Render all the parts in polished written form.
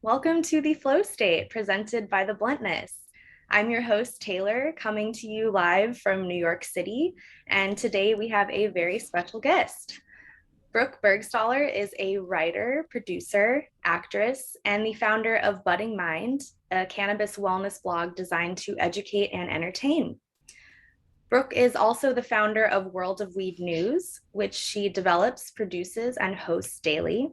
Welcome to the Flow State presented by the Bluntness. I'm your host, Taylor, coming to you live from New York City. And today we have a very special guest. Brooke Burgstahler is a writer, producer, actress, and the founder of Budding Mind, a cannabis wellness blog designed to educate and entertain. Brooke is also the founder of World of Weed News, which she develops, produces, and hosts daily.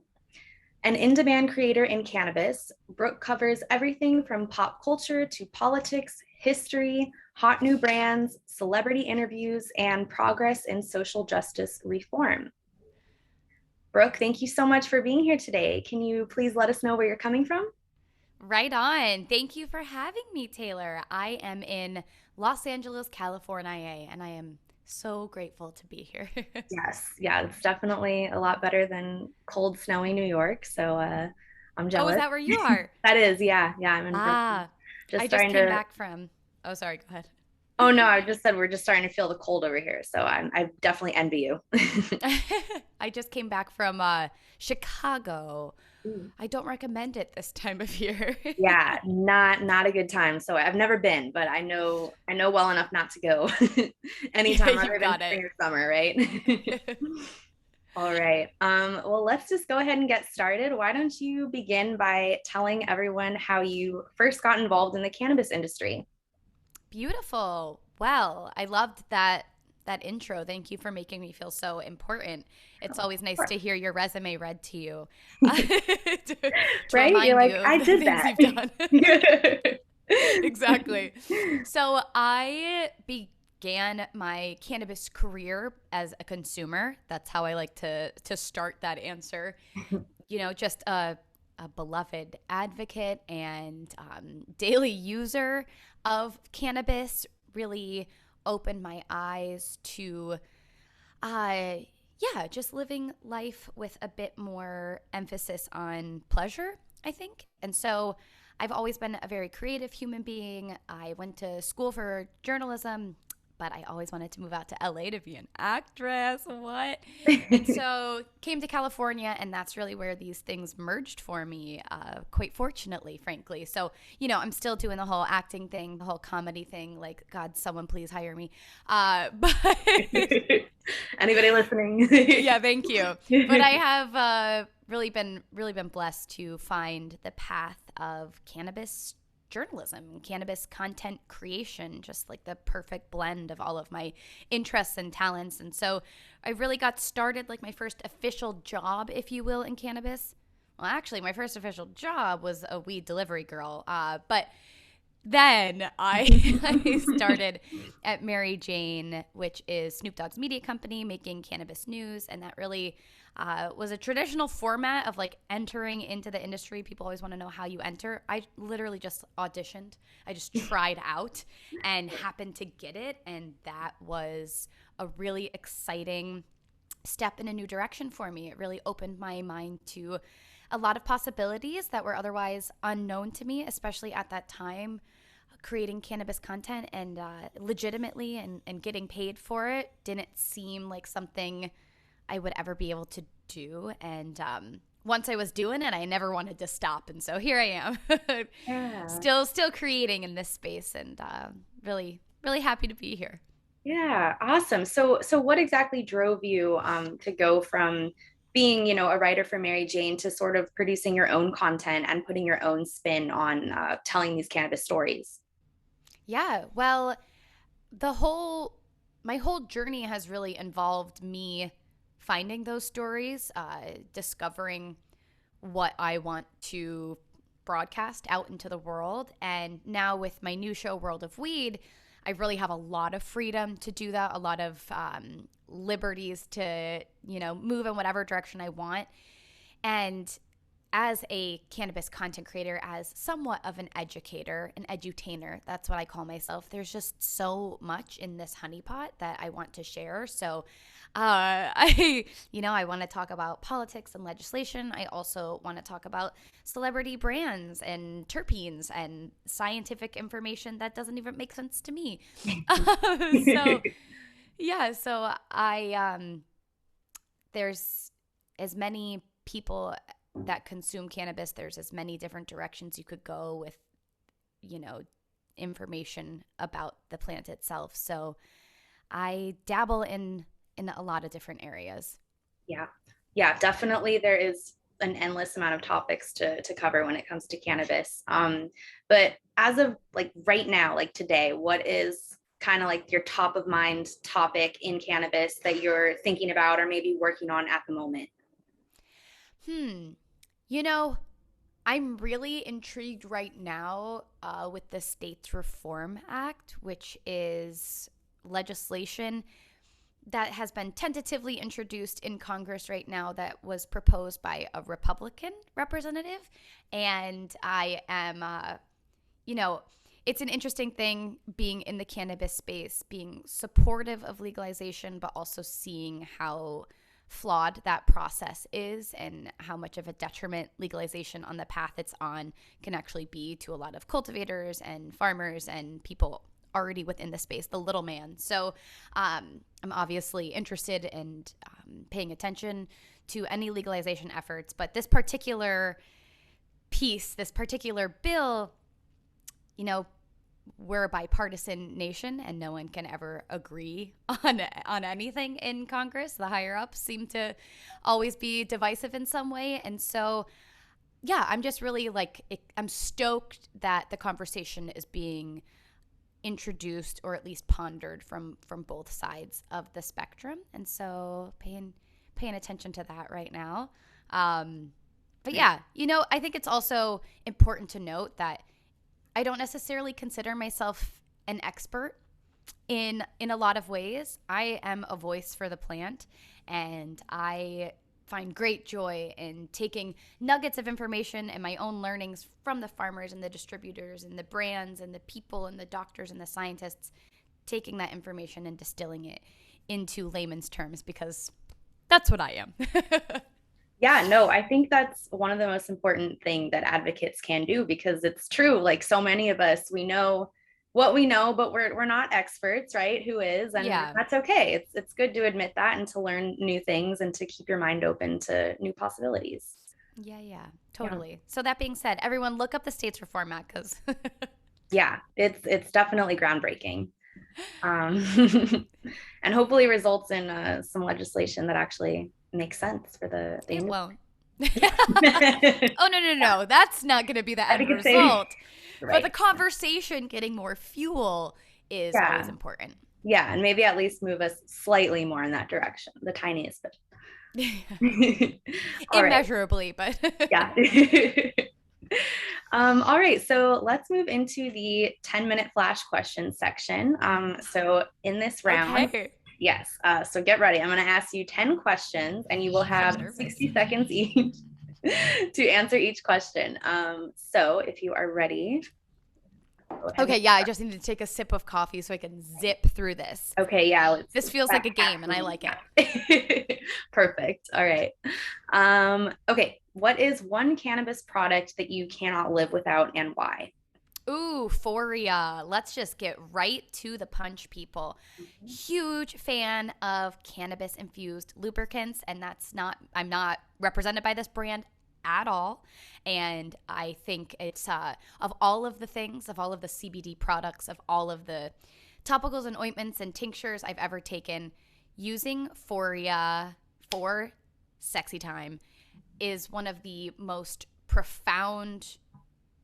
An in-demand creator in cannabis, Brooke covers everything from pop culture to politics, history, hot new brands, celebrity interviews, and progress in social justice reform. Brooke, thank you so much for being here today. Can you please let us know where you're coming from? Right on. Thank you for having me, Taylor. I am in Los Angeles, California, and I am so grateful to be here. Yes, yeah, it's definitely a lot better than cold, snowy New York. So I'm Oh, is jealous. that where you are? That is, yeah, yeah, I'm in Brooklyn. Ah, Just I just starting came to. back from. Oh, sorry, go ahead. Oh no, I just said we're just starting to feel the cold over here. I definitely envy you. I just came back from Chicago. I don't recommend it this time of year. Yeah, not a good time. So I've never been, but I know well enough not to go Yeah, anytime you other than got it. spring or summer, right? All right. Well, let's just go ahead and get started. Why don't you begin by telling everyone how you first got involved in the cannabis industry? Beautiful. Well, I loved that intro. Thank you for making me feel so important. It's Oh, always nice sure. to hear your resume read to you, to Right? You're remind like, you of I the did things that. you've done. Exactly. So I began my cannabis career as a consumer. That's how I like to start that answer. Just a beloved advocate and daily user of cannabis really opened my eyes to, uh, yeah, just living life with a bit more emphasis on pleasure, I think. And so I've always been a very creative human being. I went to school for journalism, but I always wanted to move out to LA to be an actress. What? And so came to California, and that's really where these things merged for me, quite fortunately, frankly. So, I'm still doing the whole acting thing, the whole comedy thing. Like, God, someone please hire me. But Anybody listening? yeah, thank you. But I have really been blessed to find the path of cannabis journalism, cannabis content creation, just like the perfect blend of all of my interests and talents. And so I really got started, like my first official job, if you will, in cannabis. Well, actually, my first official job was a weed delivery girl. But then I started at Mary Jane, which is Snoop Dogg's media company, making cannabis news. And that really was a traditional format of like entering into the industry. People always want to know how you enter. I literally just auditioned, I just tried out and happened to get it. And that was a really exciting step in a new direction for me. It really opened my mind to a lot of possibilities that were otherwise unknown to me, especially at that time, creating cannabis content and legitimately and getting paid for it didn't seem like something I would ever be able to do. And once I was doing it, I never wanted to stop. And so here I am, Yeah. still creating in this space, and really, really happy to be here. Yeah, awesome. So what exactly drove you to go from being, a writer for Mary Jane to sort of producing your own content and putting your own spin on telling these cannabis stories? Yeah, well, the whole my whole journey has really involved me finding those stories, discovering what I want to broadcast out into the world. And now with my new show, World of Weed, I really have a lot of freedom to do that, a lot of liberties to, move in whatever direction I want. And as a cannabis content creator, as somewhat of an educator, an edutainer, that's what I call myself. There's just so much in this honeypot that I want to share. So, I want to talk about politics and legislation. I also want to talk about celebrity brands and terpenes and scientific information that doesn't even make sense to me. So, yeah, so there's as many people that consume cannabis, there's as many different directions you could go with, you know, information about the plant itself. So I dabble in a lot of different areas. Yeah. Yeah, definitely there is an endless amount of topics to cover when it comes to cannabis. But as of like right now, like today, what is kind of like your top of mind topic in cannabis that you're thinking about or maybe working on at the moment? You know, I'm really intrigued right now with the States Reform Act, which is legislation that has been tentatively introduced in Congress right now that was proposed by a Republican representative. And I am, you know, it's an interesting thing being in the cannabis space, being supportive of legalization, but also seeing how flawed that process is and how much of a detriment legalization on the path it's on can actually be to a lot of cultivators and farmers and people already within the space, the little man. So I'm obviously interested in paying attention to any legalization efforts, but this particular piece, this particular bill, you know, we're a bipartisan nation and no one can ever agree on anything in Congress. The higher ups seem to always be divisive in some way. And so, yeah, I'm just really I'm stoked that the conversation is being introduced or at least pondered from both sides of the spectrum. And so paying attention to that right now. But yeah, you know, I think it's also important to note that I don't necessarily consider myself an expert in a lot of ways. I am a voice for the plant, and I find great joy in taking nuggets of information and my own learnings from the farmers and the distributors and the brands and the people and the doctors and the scientists, taking that information and distilling it into layman's terms, because that's what I am. Yeah, no, I think that's one of the most important thing that advocates can do, because it's true. Like so many of us, we know what we know, but we're not experts, right? Who is? And Yeah. that's okay. It's good to admit that and to learn new things and to keep your mind open to new possibilities. Yeah, Yeah. totally. So that being said, everyone look up the States Reform Act because Yeah, it's definitely groundbreaking. Um, and hopefully results in some legislation that actually makes sense for the it industry. won't. Yeah. Oh, no. That's not going to be the I end think it's safe. result. But the Right. conversation getting more fuel is always Yeah. important. Yeah. And maybe at least move us slightly more in that direction, the tiniest bit. All right. Immeasurably, but Yeah. All right. So let's move into the 10-minute flash question section. So in this round, okay. yes. So get ready. I'm going to ask you 10 questions and you will I'm have nervous. 60 seconds each to answer each question. So if you are ready, go ahead. Okay, yeah, I just need to take a sip of coffee so I can zip through this. Okay, yeah, This feels like a game and I like it. it. Perfect. All right. Okay, what is one cannabis product that you cannot live without and why? Ooh, Euphoria. Let's just get right to the punch, people. Huge fan of cannabis infused lubricants, and I'm not represented by this brand at all. And I think it's, of all of the things, of all of the CBD products, of all of the topicals and ointments and tinctures I've ever taken, using Euphoria for sexy time is one of the most profound,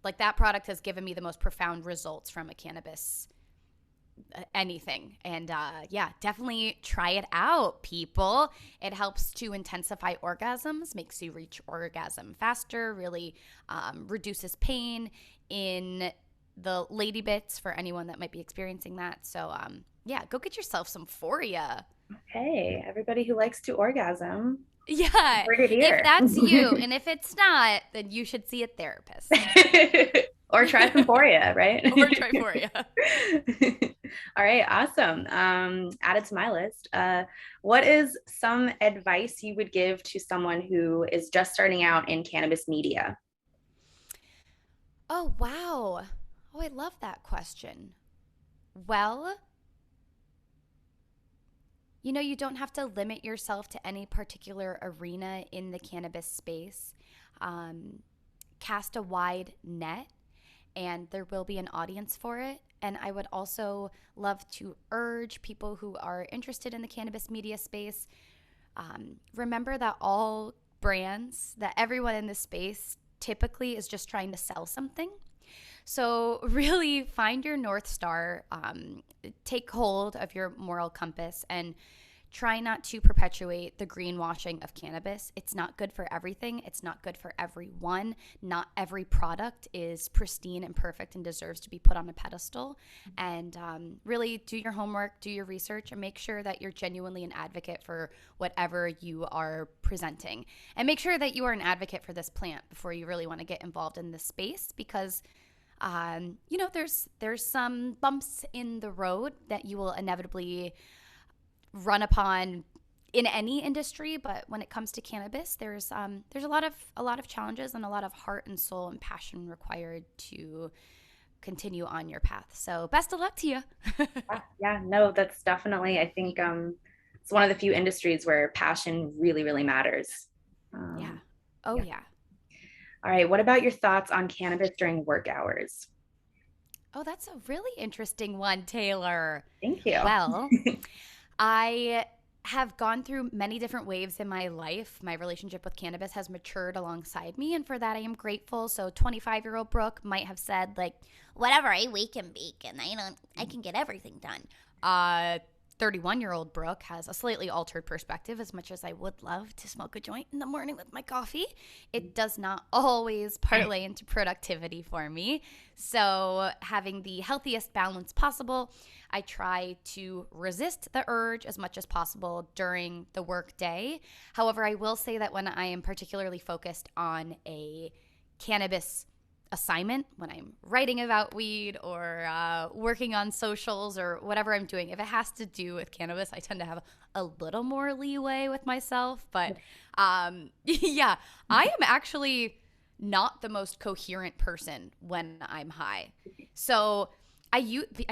like that product has given me the most profound results from a cannabis anything. And yeah, definitely try it out, people. It helps to intensify orgasms, makes you reach orgasm faster, really reduces pain in the lady bits for anyone that might be experiencing that. So yeah, go get yourself some Euphoria. Hey, everybody who likes to orgasm, Yeah, heard it if here. that's you, and if it's not, then you should see a therapist Or try some Foria, right? or try Euphoria. All right, awesome. Added to my list. What is some advice you would give to someone who is just starting out in cannabis media? Oh, wow. Oh, I love that question. Well, you know, you don't have to limit yourself to any particular arena in the cannabis space. cast a wide net, and there will be an audience for it. And I would also love to urge people who are interested in the cannabis media space, remember that all brands, that everyone in this space typically is just trying to sell something. So really find your North Star, take hold of your moral compass, and try not to perpetuate the greenwashing of cannabis. It's not good for everything. It's not good for everyone. Not every product is pristine and perfect and deserves to be put on a pedestal. And really do your homework, do your research, and make sure that you're genuinely an advocate for whatever you are presenting. And make sure that you are an advocate for this plant before you really want to get involved in this space, because there's some bumps in the road that you will inevitably run upon in any industry, but when it comes to cannabis, there's a lot of challenges and a lot of heart and soul and passion required to continue on your path. So best of luck to you. Yeah, no, that's definitely, I think it's one of the few industries where passion really, really matters. Yeah. Oh yeah. yeah. All right, what about your thoughts on cannabis during work hours? Oh, that's a really interesting one, Taylor. Thank you. Well, I have gone through many different waves in my life. My relationship with cannabis has matured alongside me, and for that I am grateful. So 25-year-old Brooke might have said, like, whatever, I wake and bake and I can get everything done. 31-year-old Brooke has a slightly altered perspective. As much as I would love to smoke a joint in the morning with my coffee, it does not always parlay into productivity for me. So having the healthiest balance possible, I try to resist the urge as much as possible during the work day. However, I will say that when I am particularly focused on a cannabis assignment, when I'm writing about weed or working on socials or whatever I'm doing, if it has to do with cannabis, I tend to have a little more leeway with myself. But yeah, I am actually not the most coherent person when I'm high. So I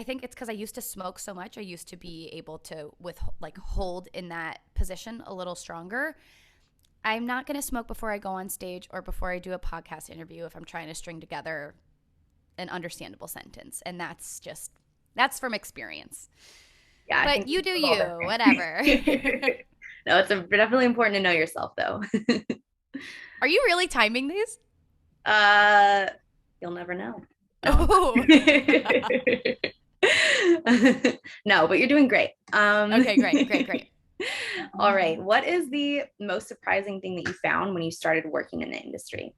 think it's because I used to smoke so much. I used to be able to hold in that position a little stronger. I'm not going to smoke before I go on stage or before I do a podcast interview if I'm trying to string together an understandable sentence. And that's from experience. Yeah, but you do you, whatever. No, it's definitely important to know yourself, though. Are you really timing these? You'll never know. No. Oh. No, but you're doing great. Okay, great. All right. What is the most surprising thing that you found when you started working in the industry?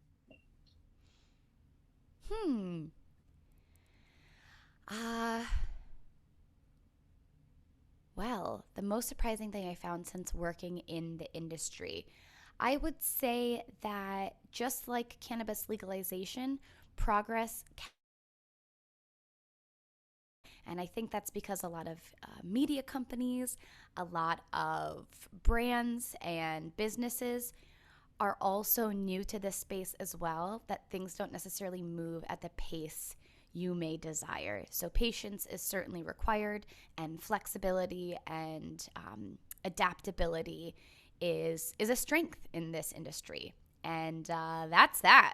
Well, the most surprising thing I found since working in the industry, I would say that just like cannabis legalization, progress and I think that's because a lot of media companies, a lot of brands and businesses are also new to this space as well, that things don't necessarily move at the pace you may desire. So patience is certainly required, and flexibility and adaptability is a strength in this industry. And that's that.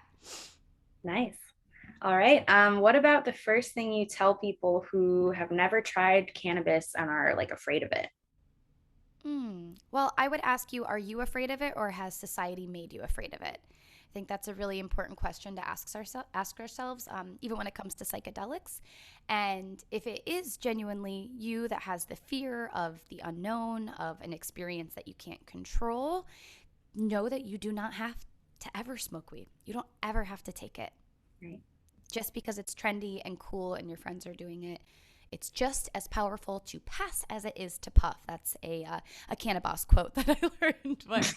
Nice. All right. What about the first thing you tell people who have never tried cannabis and are afraid of it? Well, I would ask you, are you afraid of it, or has society made you afraid of it? I think that's a really important question to ask ourselves, even when it comes to psychedelics. And if it is genuinely you that has the fear of the unknown, of an experience that you can't control, know that you do not have to ever smoke weed. You don't ever have to take it. Right. Just because it's trendy and cool and your friends are doing it, it's just as powerful to pass as it is to puff. That's a Cannabis quote that I learned. But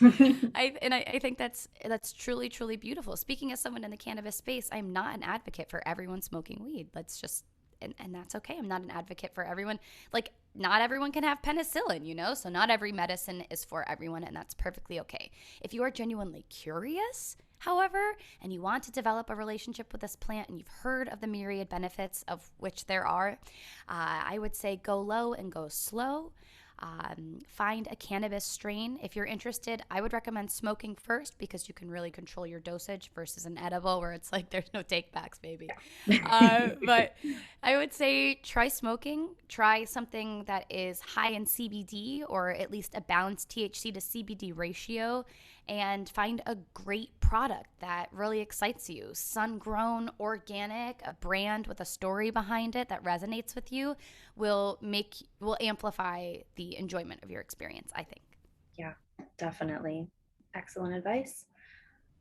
I think that's truly, truly beautiful. Speaking as someone in the cannabis space, I'm not an advocate for everyone smoking weed. And that's okay. I'm not an advocate for everyone. Not everyone can have penicillin, so not every medicine is for everyone, and that's perfectly okay. If you are genuinely curious, however, and you want to develop a relationship with this plant and you've heard of the myriad benefits of which there are, I would say go low and go slow. Find a cannabis strain. If you're interested, I would recommend smoking first because you can really control your dosage versus an edible where it's like there's no take backs, baby. But I would say try smoking. Try something that is high in CBD or at least a balanced THC to CBD ratio, and find a great product that really excites you. Sun grown, organic, a brand with a story behind it that resonates with you will amplify the enjoyment of your experience, I think. Yeah, definitely. Excellent advice.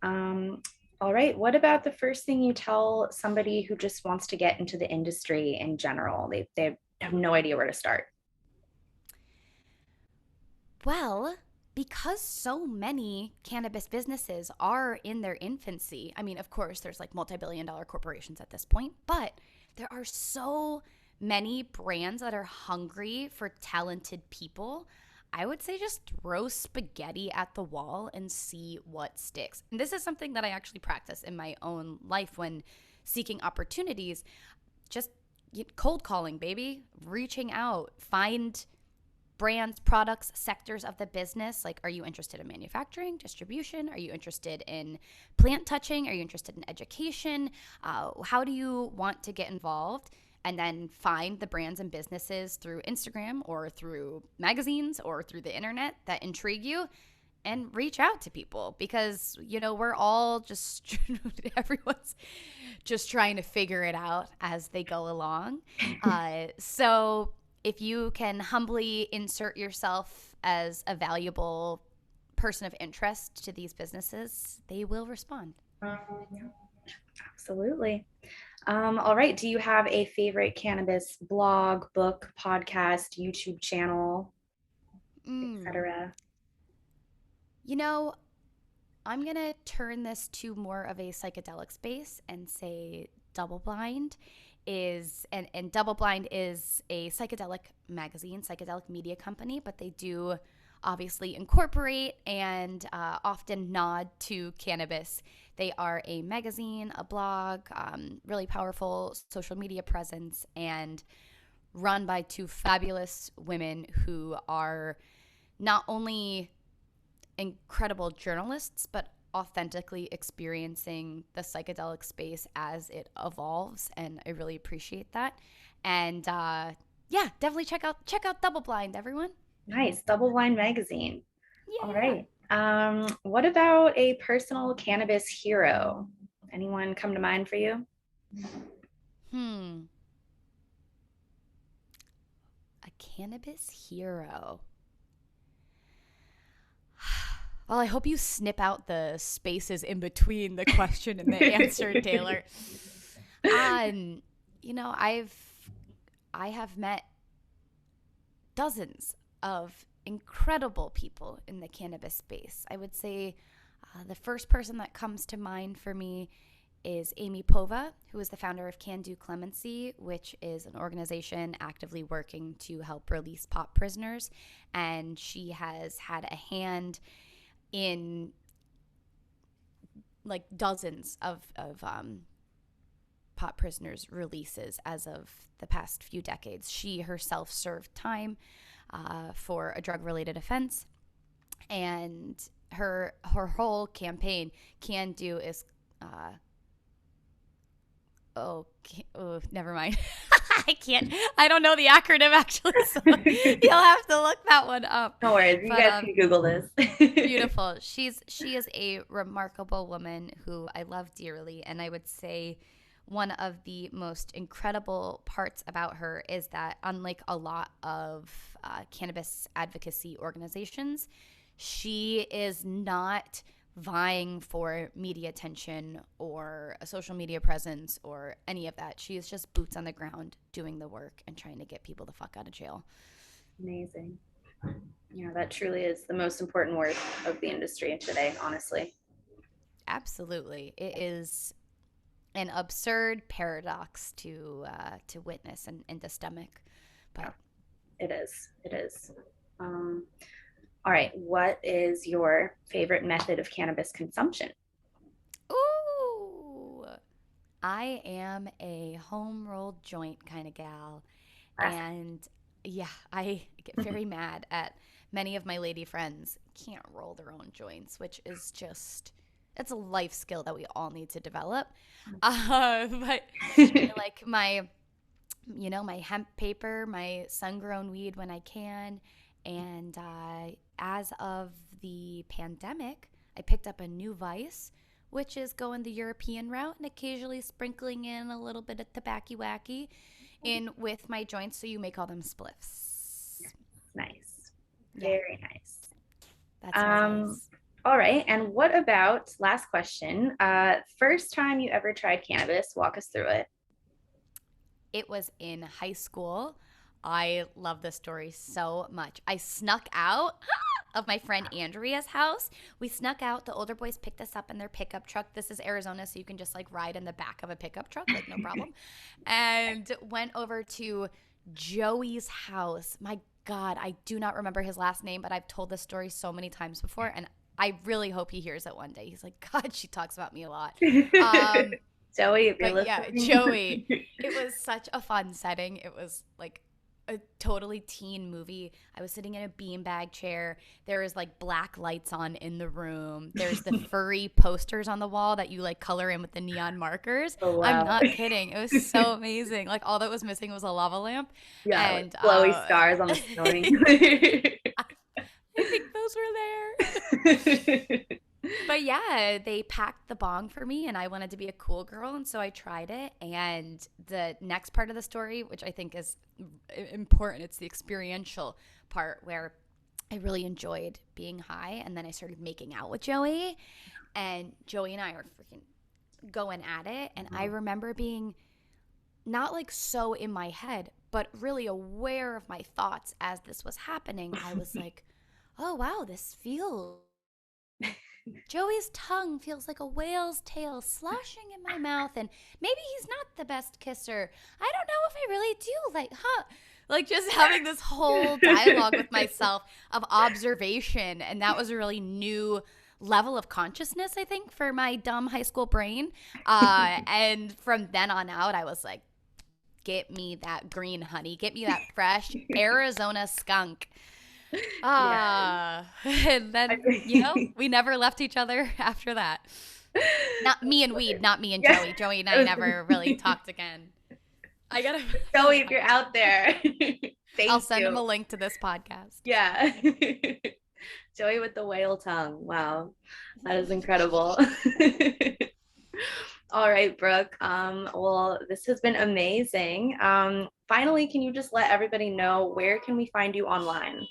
All right. What about the first thing you tell somebody who just wants to get into the industry in general? They have no idea where to start. Well, because so many cannabis businesses are in their infancy, I mean, of course, there's like multi-billion-dollar corporations at this point, but there are so many brands that are hungry for talented people. I would say just throw spaghetti at the wall and see what sticks. And this is something that I actually practice in my own life when seeking opportunities. Just cold calling, baby, reaching out, find brands, products, sectors of the business. Like, are you interested in manufacturing, distribution? Are you interested in plant touching? Are you interested in education? How do you want to get involved? And then find the brands and businesses through Instagram or through magazines or through the internet that intrigue you, and reach out to people because, we're all just, everyone's just trying to figure it out as they go along. So if you can humbly insert yourself as a valuable person of interest to these businesses, they will respond. Absolutely. All right. Do you have a favorite cannabis blog, book, podcast, YouTube channel, etc.? I'm going to turn this to more of a psychedelic space and say Double Blind and Double Blind is a psychedelic magazine, psychedelic media company, but they do obviously incorporate and often nod to cannabis. They are a magazine, a blog, really powerful social media presence, and run by two fabulous women who are not only incredible journalists, but authentically experiencing the psychedelic space as it evolves, and I really appreciate that. And yeah, definitely check out Double Blind, everyone. Nice. Double Blind Magazine. All Yeah. right. What about a personal cannabis hero? Anyone come to mind for you? A cannabis hero. Well, I hope you snip out the spaces in between the question and the answer, Taylor. I have met dozens of incredible people in the cannabis space. I would say the first person that comes to mind for me is Amy Pova, who is the founder of Can Do Clemency, which is an organization actively working to help release pot prisoners. And she has had a hand in like dozens of pot prisoners releases as of the past few decades. She herself served time for a drug-related offense, and her whole campaign, Can Do, is never mind. I don't know the acronym actually, so you'll have to look that one up. No worries, you guys can Google this. Beautiful. She is a remarkable woman who I love dearly, and I would say one of the most incredible parts about her is that, unlike a lot of cannabis advocacy organizations, she is not vying for media attention or a social media presence or any of that. She is just boots on the ground doing the work and trying to get people the fuck out of jail. Amazing. Yeah, that truly is the most important work of the industry today, honestly. Absolutely. It is an absurd paradox to witness and to stomach. But yeah, it is. It is. All right. What is your favorite method of cannabis consumption? Ooh, I am a home rolled joint kind of gal. And yeah, I get very mad at many of my lady friends can't roll their own joints, which is just, it's a life skill that we all need to develop. But I like my hemp paper, my sun-grown weed when I can. And as of the pandemic, I picked up a new vice, which is going the European route and occasionally sprinkling in a little bit of tobacco wacky in with my joints. So you may call them spliffs. Nice. Yeah, Very nice. that's my vice. All right. And what about, last question, first time you ever tried cannabis? Walk us through it. It was in high school. I love this story so much. I snuck out of my friend Andrea's house. We snuck out. The older boys picked us up in their pickup truck. This is Arizona, so you can just like ride in the back of a pickup truck, like no problem. And went over to Joey's house. My God, I do not remember his last name, but I've told this story so many times before, and I really hope he hears it one day. He's like, God, she talks about me a lot. Joey, if you're But yeah, listening. Joey, it was such a fun setting. It was like a totally teen movie. I was sitting in a beanbag chair. There was like black lights on in the room. There's the furry posters on the wall that you like color in with the neon markers. Oh, I'm wow. not kidding. It was so amazing. Like all that was missing was a lava lamp. Yeah, like And glowy stars on the ceiling. I think those were there. But yeah, they packed the bong for me and I wanted to be a cool girl. And so I tried it. And the next part of the story, which I think is important, it's the experiential part where I really enjoyed being high. And then I started making out with Joey. And Joey and I are freaking going at it. And I remember being not like so in my head, but really aware of my thoughts as this was happening. I was like, oh, wow, this feels. Joey's tongue feels like a whale's tail sloshing in my mouth, and maybe he's not the best kisser. I don't know if I really do. Like just having this whole dialogue with myself of observation, and that was a really new level of consciousness, I think, for my dumb high school brain. And from then on out, I was like, get me that green honey, get me that fresh Arizona skunk. And then, we never left each other after that. Not me and weed, not me and Joey. Joey and I never really talked again. I gotta. Joey, if you're out there, I'll send him a link to this podcast. Yeah. Joey with the whale tongue. Wow. That is incredible. All right, Brooke. Well, this has been amazing. Finally, can you just let everybody know where can we find you online?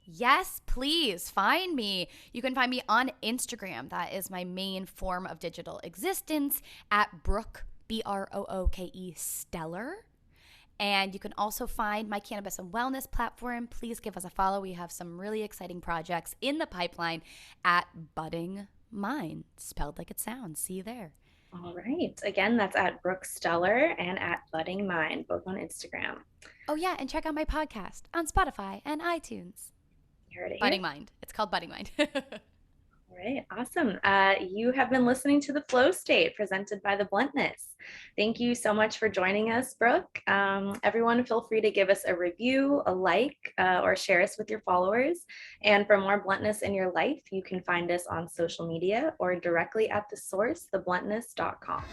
Yes, please find me. You can find me on Instagram. That is my main form of digital existence at Brooke, Brooke Stellar. And you can also find my cannabis and wellness platform. Please give us a follow. We have some really exciting projects in the pipeline at Budding Mind, spelled like it sounds. See you there. All right. Again, that's at Brooke Burgstahler and at Budding Mind, both on Instagram. Oh, yeah. And check out my podcast on Spotify and iTunes. Budding Mind. It's called Budding Mind. All right, awesome. You have been listening to The Flow State presented by the Bluntness. Thank you so much for joining us, Brooke. Everyone, feel free to give us a review, a like, or share us with your followers. And for more bluntness in your life, you can find us on social media or directly at the source, thebluntness.com.